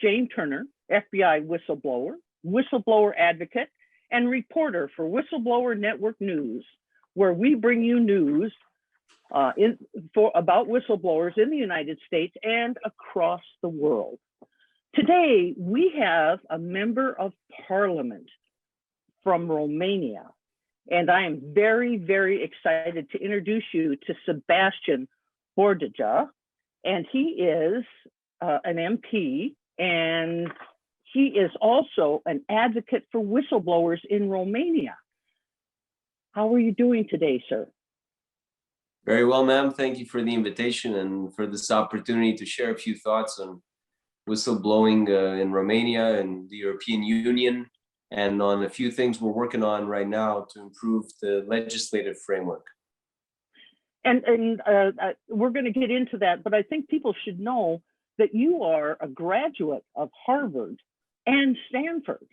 Jane Turner, FBI whistleblower, whistleblower advocate, and reporter for Whistleblower Network News, where we bring you news about whistleblowers in the United States and across the world. Today, we have a member of parliament from Romania, and I am very, very excited to introduce you to Sebastian Burduja, and he is an MP, and he is also an advocate for whistleblowers in Romania. How are you doing today, sir? Very well, ma'am. Thank you for the invitation and for this opportunity to share a few thoughts on whistleblowing in Romania and the European Union, and on a few things we're working on right now to improve the legislative framework. And we're going to get into that, but I think people should know that you are a graduate of Harvard and Stanford.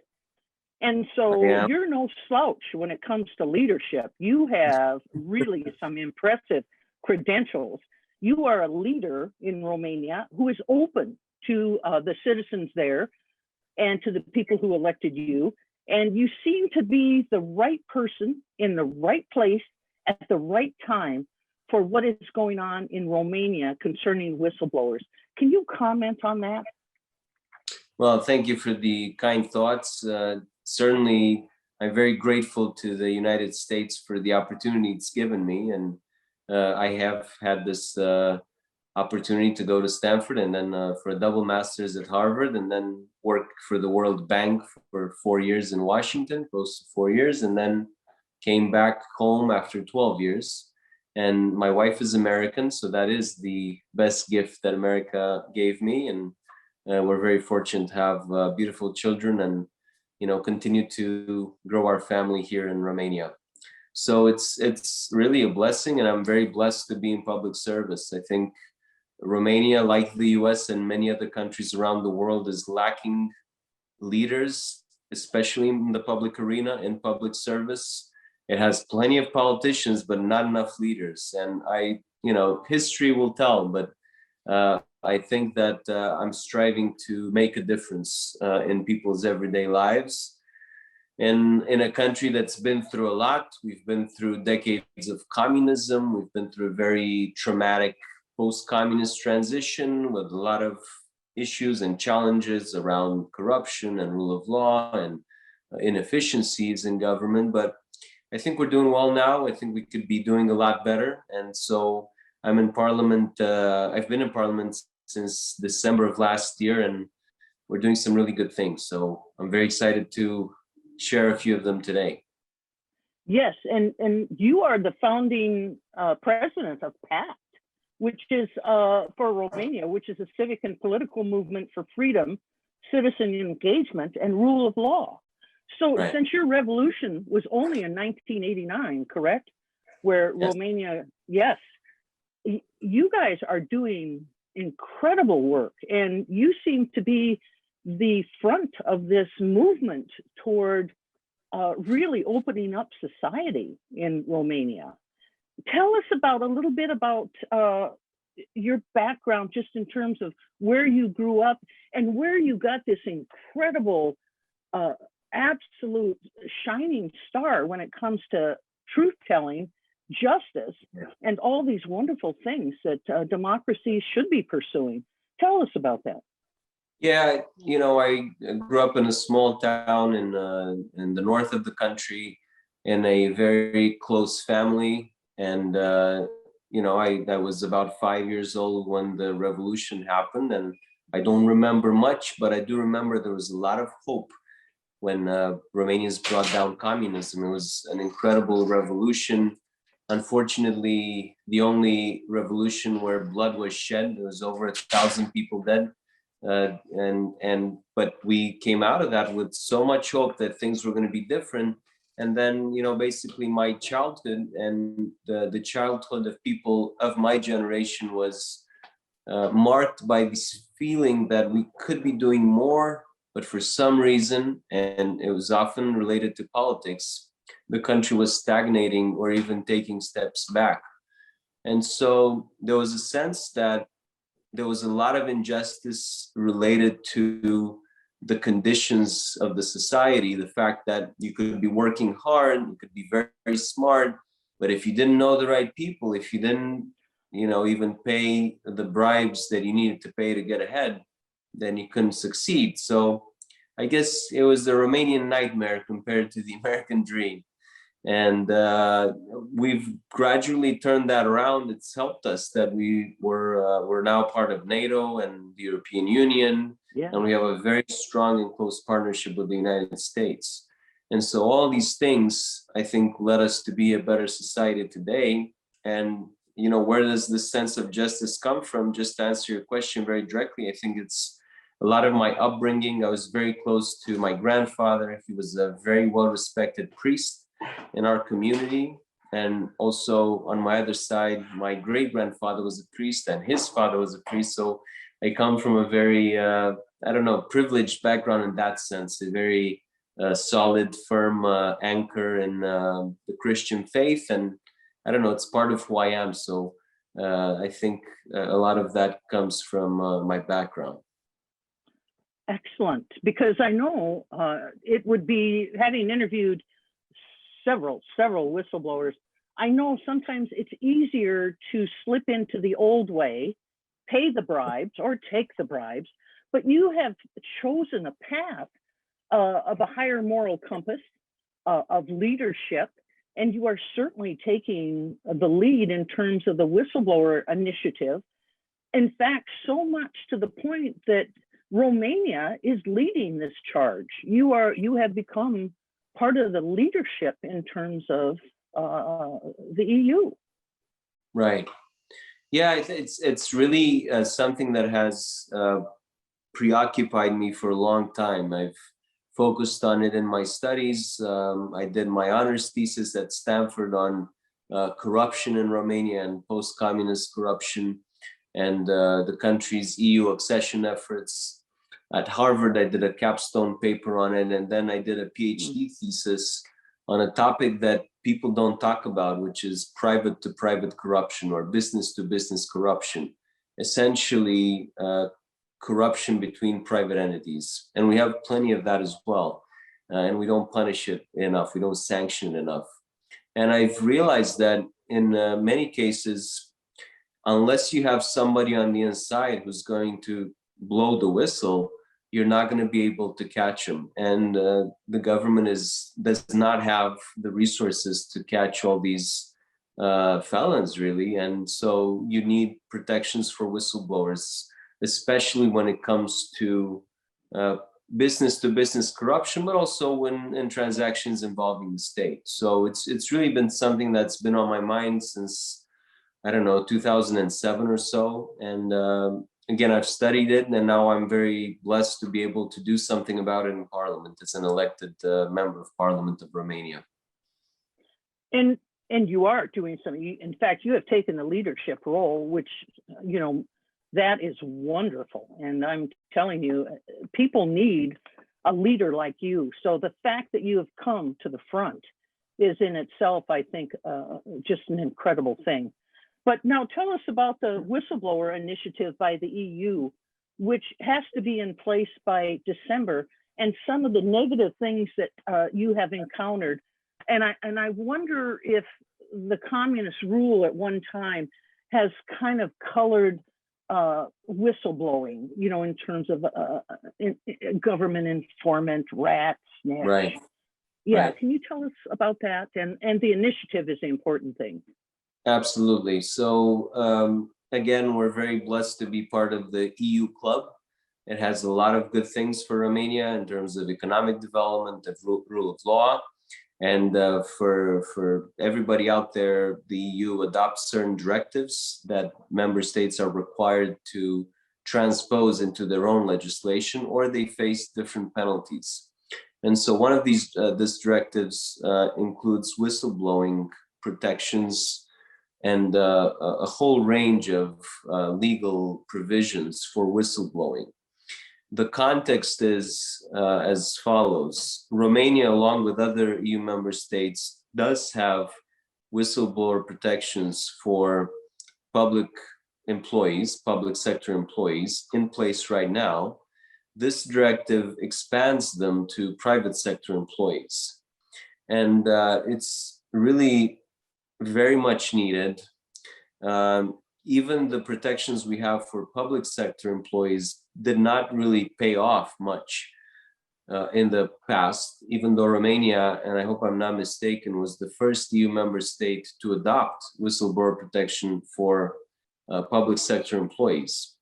And so you're no slouch when it comes to leadership. You have really some impressive credentials. You are a leader in Romania who is open to the citizens there and to the people who elected you. And you seem to be the right person in the right place at the right time for what is going on in Romania concerning whistleblowers. Can you comment on that? Well, thank you for the kind thoughts. Certainly, I'm very grateful to the United States for the opportunity it's given me. And I have had this opportunity to go to Stanford and then for a double master's at Harvard, and then work for the World Bank for 4 years in Washington, close to 4 years, and then came back home after 12 years. And my wife is American, so that is the best gift that America gave me. And we're very fortunate to have beautiful children and continue to grow our family here in Romania. So it's really a blessing, and I'm very blessed to be in public service. I think Romania, like the US and many other countries around the world, is lacking leaders, especially in the public arena, in public service. It has plenty of politicians, but not enough leaders. And history will tell, but I think that I'm striving to make a difference in people's everyday lives. And in a country that's been through a lot, we've been through decades of communism, we've been through a very traumatic post-communist transition with a lot of issues and challenges around corruption and rule of law and inefficiencies in government. But I think we're doing well now. I think we could be doing a lot better. And so I'm in Parliament. I've been in Parliament since December of last year, and we're doing some really good things. So I'm very excited to share a few of them today. Yes, and you are the founding president of PACT, which is for Romania, which is a civic and political movement for freedom, citizen engagement, and rule of law. So Right. Since your revolution was only in 1989, correct? Where Yes. Romania, yes, you guys are doing incredible work, and you seem to be the front of this movement toward really opening up society in Romania. Tell us a little bit about your background, just in terms of where you grew up and where you got this incredible, absolute shining star when it comes to truth-telling, justice, and all these wonderful things that democracies should be pursuing. Tell us about that. Yeah, I grew up in a small town in the north of the country, in a very close family, and I was about 5 years old when the revolution happened, and I don't remember much, but I do remember there was a lot of hope when Romanians brought down communism. It was an incredible revolution. Unfortunately, the only revolution where blood was shed. There was over 1,000 people dead. But we came out of that with so much hope that things were going to be different. And then, basically my childhood and the childhood of people of my generation was marked by this feeling that we could be doing more, but for some reason, and it was often related to politics, the country was stagnating or even taking steps back. And so there was a sense that there was a lot of injustice related to the conditions of the society, the fact that you could be working hard, you could be very, very smart, but if you didn't know the right people, if you didn't, even pay the bribes that you needed to pay to get ahead, then you couldn't succeed. So I guess it was the Romanian nightmare compared to the American dream. And we've gradually turned that around. It's helped us that we're now part of NATO and the European Union, Yeah. and we have a very strong and close partnership with the United States. And so all these things, I think, led us to be a better society today. And where does this sense of justice come from? Just to answer your question very directly, I think it's a lot of my upbringing. I was very close to my grandfather. He was a very well-respected priest in our community. And also on my other side, my great-grandfather was a priest and his father was a priest. So I come from a very, privileged background in that sense, a very solid, firm anchor in the Christian faith. And I don't know, it's part of who I am. So I think a lot of that comes from my background. Excellent, because I know it would be, having interviewed several whistleblowers, I know sometimes it's easier to slip into the old way, pay the bribes or take the bribes, but you have chosen a path of a higher moral compass, of leadership, and you are certainly taking the lead in terms of the whistleblower initiative. In fact, so much to the point that Romania is leading this charge. You have become part of the leadership in terms of the EU. Right. Yeah, it's really something that has preoccupied me for a long time. I've focused on it in my studies. I did my honors thesis at Stanford on corruption in Romania and post-communist corruption and the country's EU accession efforts. At Harvard, I did a capstone paper on it, and then I did a PhD thesis on a topic that people don't talk about, which is private-to-private corruption or business-to-business corruption. Essentially, corruption between private entities. And we have plenty of that as well. And we don't punish it enough. We don't sanction it enough. And I've realized that in many cases, unless you have somebody on the inside who's going to blow the whistle, you're not going to be able to catch them. And the government does not have the resources to catch all these felons, really. And so you need protections for whistleblowers, especially when it comes to business-to-business corruption, but also when in transactions involving the state. So it's really been something that's been on my mind since, 2007 or so. And again, I've studied it, and now I'm very blessed to be able to do something about it in Parliament as an elected member of Parliament of Romania. And you are doing something. In fact, you have taken the leadership role, which, that is wonderful. And I'm telling you, people need a leader like you. So the fact that you have come to the front is in itself, I think, just an incredible thing. But now tell us about the whistleblower initiative by the EU, which has to be in place by December, and some of the negative things that you have encountered. And I wonder if the communist rule at one time has kind of colored whistleblowing, in terms of government informant, rats, snitch. Right. Yeah, right. Can you tell us about that? And the initiative is the important thing. Absolutely. So again, we're very blessed to be part of the EU club. It has a lot of good things for Romania in terms of economic development, of rule of law. And for everybody out there, the EU adopts certain directives that member states are required to transpose into their own legislation, or they face different penalties. And so one of these directives includes whistleblowing protections and a whole range of legal provisions for whistleblowing. The context is as follows. Romania, along with other EU member states, does have whistleblower protections for public employees, public sector employees in place right now, this directive expands them to private sector employees. And it's really very much needed. Even the protections we have for public sector employees did not really pay off much in the past, even though Romania, and I hope I'm not mistaken, was the first EU member state to adopt whistleblower protection for public sector employees.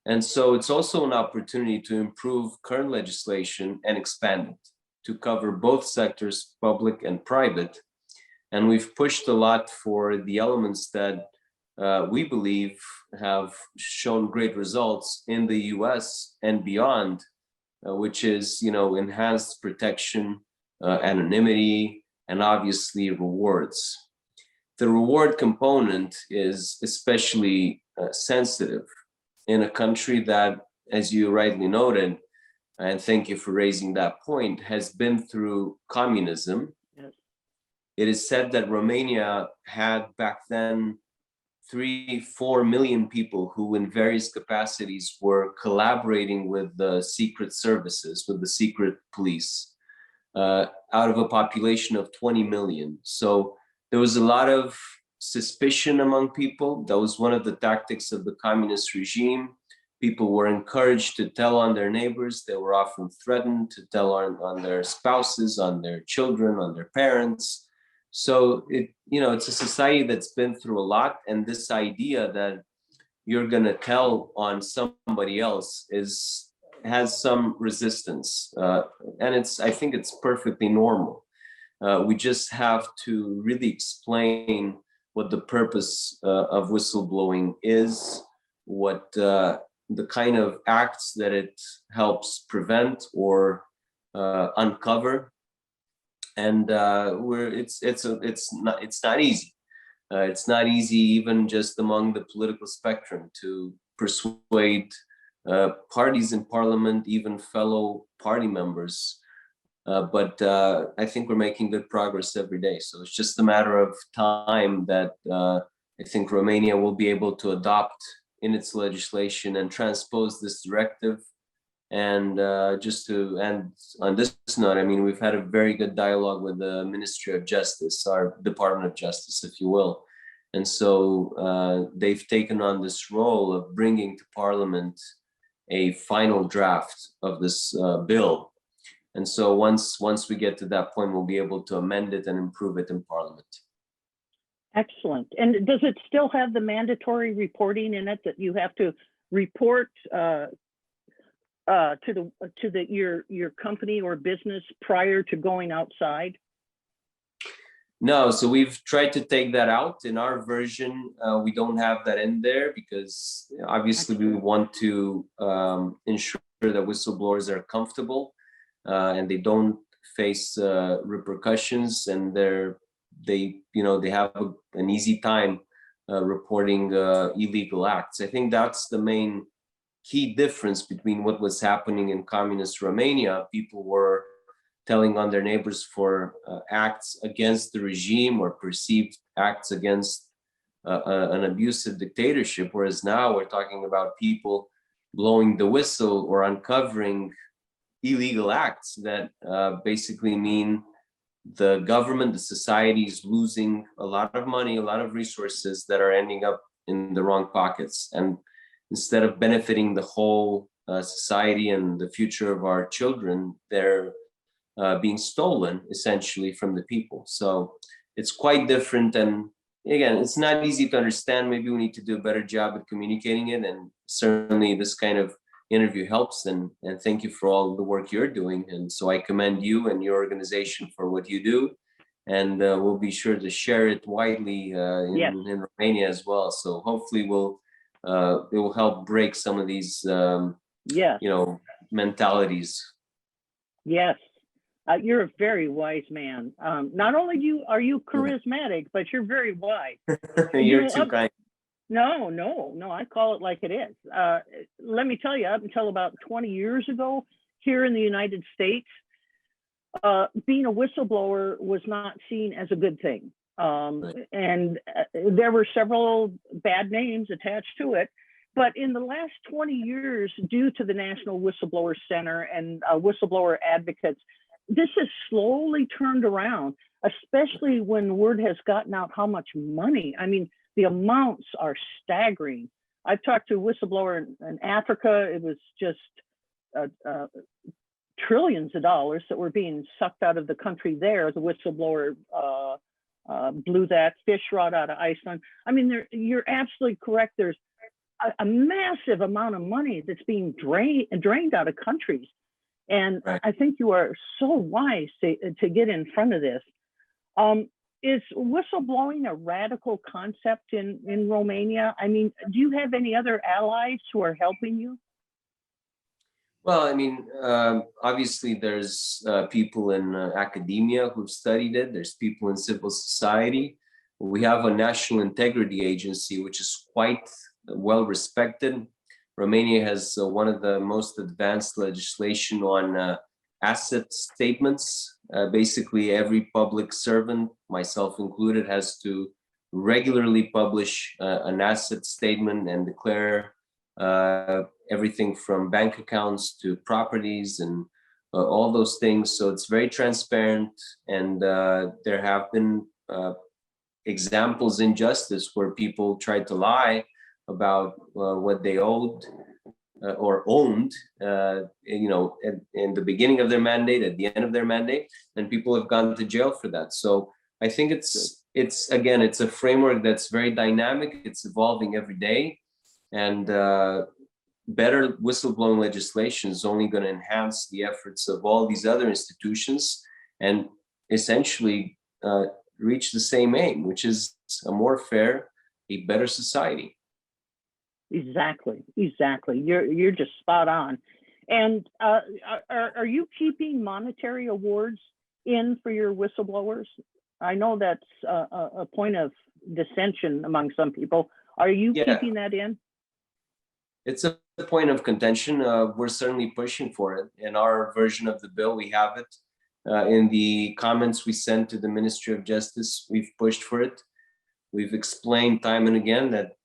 And so it's also an opportunity to improve current legislation and expand it to cover both sectors, public and private. And we've pushed a lot for the elements that we believe have shown great results in the US and beyond, which is, enhanced protection, anonymity, and obviously rewards. The reward component is especially sensitive in a country that, as you rightly noted, and thank you for raising that point, has been through communism. Yes. It is said that Romania had back then 3-4 million people who in various capacities were collaborating with the secret services, with the secret police, out of a population of 20 million. So there was a lot of suspicion among people. That was one of the tactics of the communist regime. People were encouraged to tell on their neighbors. They were often threatened to tell on their spouses, on their children, on their parents. So it's a society that's been through a lot, and this idea that you're gonna tell on somebody else has some resistance, and I think it's perfectly normal. We just have to really explain what the purpose of whistleblowing is, what the kind of acts that it helps prevent or uncover. And it's not easy. It's not easy even just among the political spectrum to persuade parties in parliament, even fellow party members. But I think we're making good progress every day. So it's just a matter of time that I think Romania will be able to adopt in its legislation and transpose this directive. And just to end on this note, I mean, we've had a very good dialogue with the Ministry of Justice, our Department of Justice, if you will. And so they've taken on this role of bringing to Parliament a final draft of this bill. And so once we get to that point, we'll be able to amend it and improve it in Parliament. Excellent. And does it still have the mandatory reporting in it that you have to report to your company or business prior to going outside? No, so we've tried to take that out. In our version, we don't have that in there because obviously we want to ensure that whistleblowers are comfortable and they don't face repercussions, and they have an easy time reporting illegal acts. I think that's the main key difference between what was happening in communist Romania. People were telling on their neighbors for acts against the regime or perceived acts against an abusive dictatorship, whereas now we're talking about people blowing the whistle or uncovering illegal acts that basically mean the government, the society is losing a lot of money, a lot of resources that are ending up in the wrong pockets. And instead of benefiting the whole society and the future of our children, they're being stolen essentially from the people. So it's quite different. And again, it's not easy to understand. Maybe we need to do a better job at communicating it. And certainly this kind of interview helps. And thank you for all the work you're doing. And so I commend you and your organization for what you do. And we'll be sure to share it widely in Romania as well. So hopefully it will help break some of these, mentalities. Yes, you're a very wise man. Not only are you charismatic, but you're very wise. You're too kind. No, I call it like it is. Let me tell you, up until about 20 years ago, here in the United States, being a whistleblower was not seen as a good thing. Right. And there were several bad names attached to it. But in the last 20 years, due to the National Whistleblower Center and whistleblower advocates, this has slowly turned around, especially when word has gotten out how much money. I mean, the amounts are staggering. I've talked to a whistleblower in Africa. It was just trillions of dollars that were being sucked out of the country there. The whistleblower blew that fish rod out of Iceland. I mean, you're absolutely correct. There's a massive amount of money that's being drained out of countries. And Right. I think you are so wise to get in front of this. Is whistleblowing a radical concept in Romania? I mean, do you have any other allies who are helping you? Well, I mean, obviously there's people in academia who've studied it. There's people in civil society. We have a national integrity agency, which is quite well respected. Romania has one of the most advanced legislation on asset statements. Basically, every public servant, myself included, has to regularly publish an asset statement and declare everything from bank accounts to properties and all those things. So it's very transparent, and there have been examples in justice where people tried to lie about what they owed or owned, in the beginning of their mandate, at the end of their mandate, and people have gone to jail for that. So I think it's again, it's a framework that's very dynamic. It's evolving every day, and better whistleblowing legislation is only going to enhance the efforts of all these other institutions and essentially reach the same aim, which is a more fair, a better society. Exactly. You're just spot on. And are you keeping monetary awards in for your whistleblowers? I know that's a point of dissension among some people. Are you keeping that in? It's a point of contention. We're certainly pushing for it. In our version of the bill, we have it. In the comments we sent to the Ministry of Justice, we've pushed for it. We've explained time and again that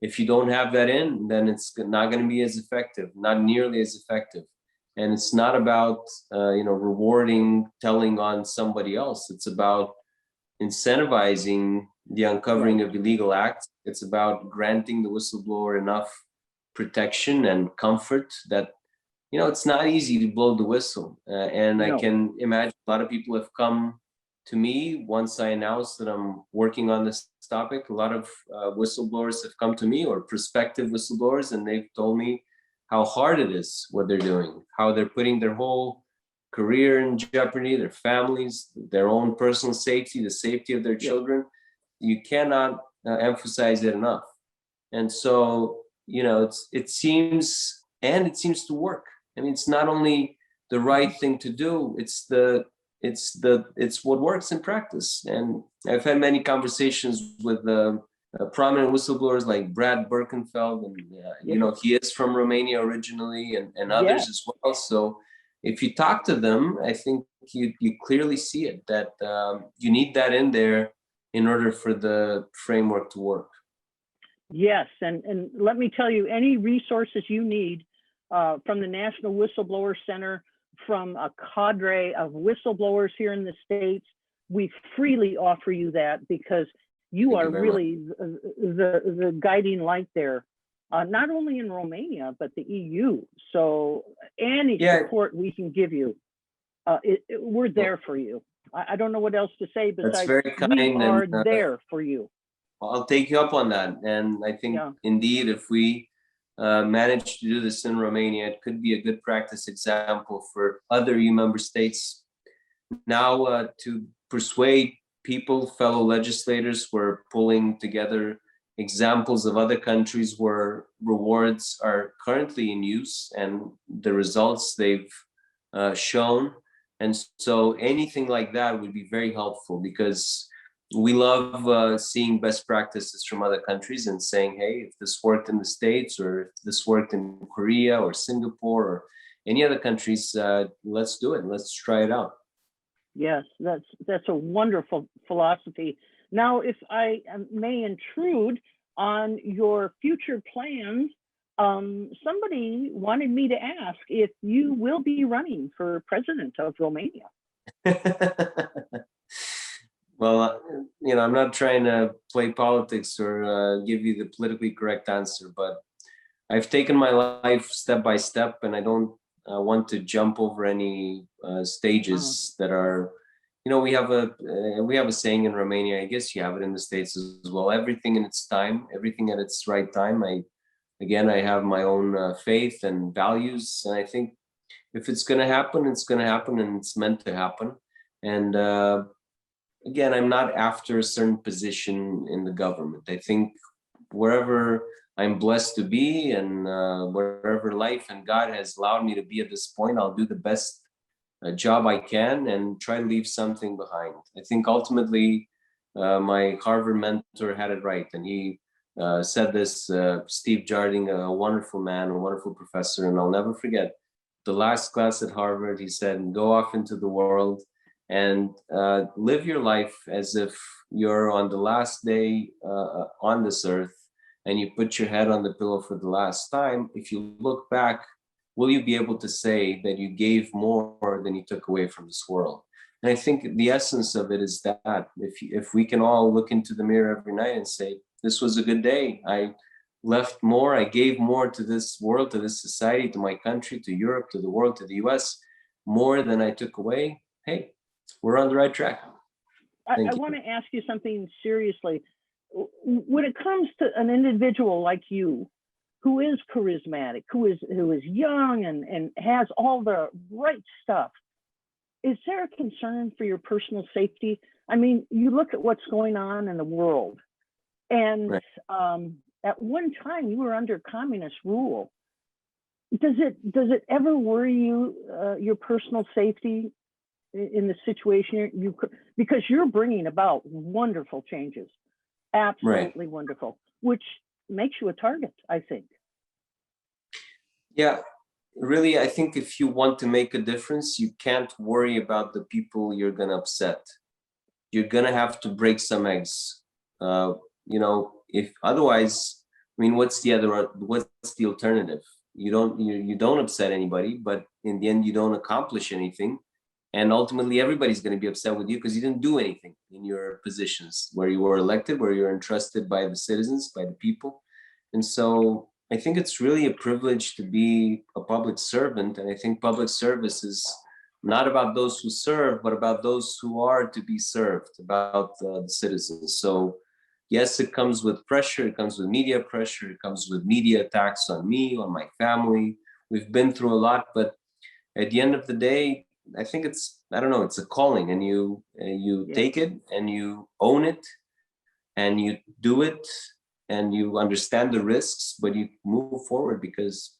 if you don't have that in, then it's not going to be as effective, not nearly as effective. And it's not about rewarding, telling on somebody else. It's about incentivizing the uncovering of illegal acts. It's about granting the whistleblower enough protection and comfort that it's not easy to blow the whistle. And I can imagine a lot of people have come to me once I announced that I'm working on this topic. A lot of whistleblowers have come to me, or prospective whistleblowers, and they've told me how hard it is what they're doing, how they're putting their whole career in jeopardy, their families, their own personal safety, the safety of their children. You cannot emphasize it enough. And so, it seems to work. I mean, it's not only the right thing to do, it's what works in practice. And I've had many conversations with prominent whistleblowers like Brad Birkenfeld, and he is from Romania originally, and others as well. So if you talk to them, I think you clearly see it, that you need that in there in order for the framework to work. Yes, and let me tell you, any resources you need from the National Whistleblower Center, from a cadre of whistleblowers here in the States, we freely offer you that, because you are really the guiding light there, not only in Romania, but the EU. So any support we can give you, we're there for you. I don't know what else to say besides we are there for you. I'll take you up on that. And I think indeed, if we manage to do this in Romania, it could be a good practice example for other EU member states. Now, to persuade people, fellow legislators, we're pulling together examples of other countries where rewards are currently in use and the results they've shown. And so anything like that would be very helpful, because we love seeing best practices from other countries and saying, hey, if this worked in the States, or if this worked in Korea or Singapore or any other countries, let's do it. Let's try it out. Yes, that's a wonderful philosophy. Now, if I may intrude on your future plans, somebody wanted me to ask if you will be running for president of Romania. Well, I'm not trying to play politics or give you the politically correct answer, but I've taken my life step by step, and I don't want to jump over any stages that are, we have a saying in Romania. I guess you have it in the States as well. Everything in its time, everything at its right time. I have my own faith and values, and I think if it's going to happen, it's going to happen, and it's meant to happen. And again, I'm not after a certain position in the government. I think wherever I'm blessed to be, and wherever life and God has allowed me to be at this point, I'll do the best job I can and try to leave something behind. I think ultimately my Harvard mentor had it right, and he said this, Steve Jarding, a wonderful man, a wonderful professor, and I'll never forget the last class at Harvard. He said, go off into the world and live your life as if you're on the last day on this earth, and you put your head on the pillow for the last time. If you look back, will you be able to say that you gave more than you took away from this world? And I think the essence of it is that if we can all look into the mirror every night and say, this was a good day, I left more, I gave more to this world, to this society, to my country, to Europe, to the world, to the US, more than I took away, hey, we're on the right track. I want to ask you something seriously. When it comes to an individual like you, who is charismatic, who is young and has all the right stuff, is there a concern for your personal safety? I mean, you look at what's going on in the world, and right. At one time you were under communist rule. Does it ever worry you, your personal safety in the situation because you're bringing about wonderful changes, absolutely right. Wonderful, which makes you a target, I think. Yeah, really, I think if you want to make a difference, you can't worry about the people you're gonna upset. You're gonna have to break some eggs. If otherwise, I mean, what's the alternative? You don't upset anybody, but in the end, you don't accomplish anything. And ultimately, everybody's going to be upset with you because you didn't do anything in your positions where you were elected, where you're entrusted by the citizens, by the people. And so I think it's really a privilege to be a public servant. And I think public service is not about those who serve, but about those who are to be served, about the citizens. So yes, it comes with pressure. It comes with media pressure. It comes with media attacks on me, on my family. We've been through a lot, but at the end of the day, I think it's a calling, and you take it and you own it and you do it and you understand the risks, but you move forward because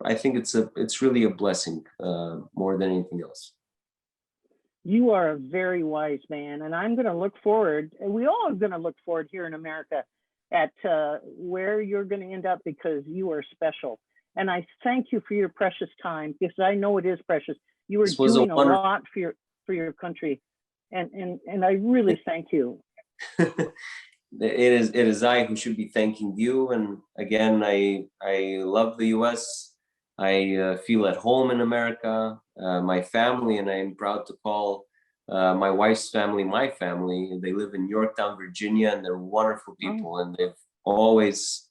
I think it's really a blessing more than anything else. You are a very wise man, and I'm going to look forward, and we all are going to look forward here in America at where you're going to end up, because you are special. And I thank you for your precious time, because I know it is precious. You are doing a lot for your country, and I really thank you. It is I who should be thanking you. And again, I love the U.S. I feel at home in America, my family, and I'm proud to call my wife's family my family. They live in Yorktown, Virginia, and they're wonderful people, and they've always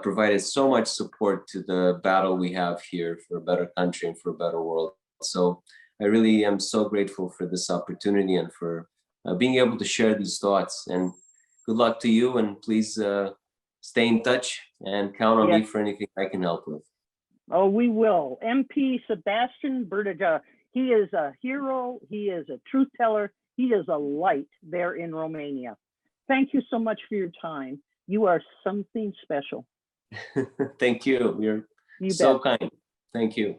provided so much support to the battle we have here for a better country and for a better world. So I really am so grateful for this opportunity and for being able to share these thoughts. And good luck to you, and please stay in touch and count on me for anything I can help with. Oh, we will. MP Sebastian Burduja, he is a hero, he is a truth teller, he is a light there in Romania. Thank you so much for your time. You are something special. Thank you. You're so kind. Thank you.